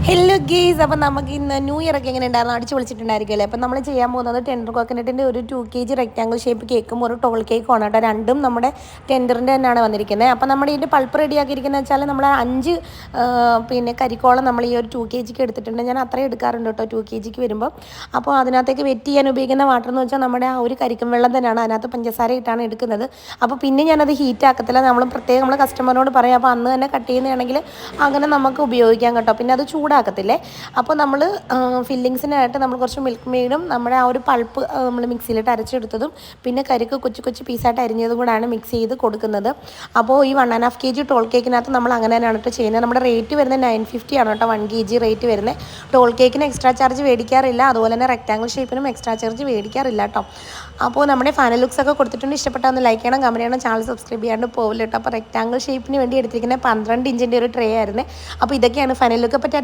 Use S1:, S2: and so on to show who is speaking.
S1: Hello guys, അപ്പം നമുക്ക് ഇന്ന് ന്യൂ ഇയർ ഒക്കെ എങ്ങനെ ഉണ്ടായിരുന്നു, അടിച്ച് വിളിച്ചിട്ടുണ്ടായിരിക്കുമല്ലേ. അപ്പം നമ്മൾ ചെയ്യാൻ പോകുന്നത് ടെൻഡർ കോക്കനട്ടിൻ്റെ ഒരു 2 kg റെക്റ്റാങ്കിൾ ഷേപ്പ് കേക്കും ഒരു ടോൾ കേക്കും ആണ് കേട്ടോ. രണ്ടും നമ്മുടെ ടെൻഡറിൻ്റെ തന്നെയാണ് വന്നിരിക്കുന്നത്. അപ്പം നമ്മുടെ ഇതിൻ്റെ പൾപ്പ് റെഡിയാക്കിയിരിക്കുന്നത് വെച്ചാൽ നമ്മൾ 5 പിന്നെ കരിക്കോളം നമ്മൾ ഈ ഒരു 2 kg എടുത്തിട്ടുണ്ട്. ഞാൻ അത്രയും എടുക്കാറുണ്ട് കേട്ടോ 2 kg വരുമ്പോൾ. അപ്പോൾ അതിനകത്തേക്ക് വെറ്റ് ചെയ്യാൻ ഉപയോഗിക്കുന്ന വാട്ടർ എന്ന് വെച്ചാൽ നമ്മുടെ ആ ഒരു കരിക്കും വെള്ളം തന്നെയാണ്. അതിനകത്ത് പഞ്ചസാര ഇട്ടാണ് എടുക്കുന്നത്. അപ്പോൾ പിന്നെ ഞാനത് ഹീറ്റ് ആക്കത്തില്ല, നമ്മൾ പ്രത്യേകം നമ്മൾ കസ്റ്റമറിനോട് പറയാം. അപ്പോൾ അന്ന് തന്നെ കട്ട് ചെയ്യുന്നതാണെങ്കിൽ അങ്ങനെ നമുക്ക് ഉപയോഗിക്കാം കേട്ടോ. പിന്നെ അത് ചൂടാക്കത്തില്ലേ. അപ്പോൾ നമ്മൾ ഫില്ലിങ്സിനായിട്ട് നമ്മൾ കുറച്ച് മിൽക്ക് മെയ്ഡും നമ്മുടെ ആ ഒരു പൾപ്പ് നമ്മൾ മിക്സിയിലിട്ട് അരച്ചെടുത്തതും പിന്നെ കരിക്ക് കൊച്ചു കൊച്ചു പീസായിട്ട് അരിഞ്ഞതും കൂടാണ് മിക്സ് ചെയ്ത് കൊടുക്കുന്നത്. അപ്പോൾ ഈ 1.5 kg ടോൾ കേക്കിനകത്ത് നമ്മൾ അങ്ങനെ തന്നെയാണ് കേട്ടോ ചെയ്യുന്നത്. നമ്മുടെ റേറ്റ് വരുന്നത് 950 ആണ് കേട്ടോ 1 kg റേറ്റ് വരുന്നത്. ടോൾ കേക്കിന് എക്സ്ട്രാ ചാർജ് മേടിക്കാറില്ല, അതുപോലെ തന്നെ റെക്റ്റാങ്കിൾ ഷേപ്പിനും എക്സ്ട്രാ ചാർജ് മേടിക്കാറില്ല കേട്ടോ. അപ്പോൾ നമ്മുടെ ഫൈനൽ ലുക്സ് ഒക്കെ കൊടുത്തിട്ടുണ്ട്. ഇഷ്ടപ്പെട്ടാൽ ഒന്ന് ലൈക്ക് ചെയ്യണം, കമൻറ്റ് ചെയ്യണം, ചാനൽ സബ്സ്ക്രൈബ് ചെയ്യാണ്ട് പോകില്ല കേട്ടോ. അപ്പോൾ റെക്റ്റാങ്കിൾ ഷേപ്പിന് വേണ്ടി എടുത്തിരിക്കുന്ന 12 ഇഞ്ചിൻ്റെ ഒരു ട്രേ ആയിരുന്നു. അപ്പോൾ ഇതൊക്കെയാണ് ഫൈനൽ ലുക്ക്. പറ്റി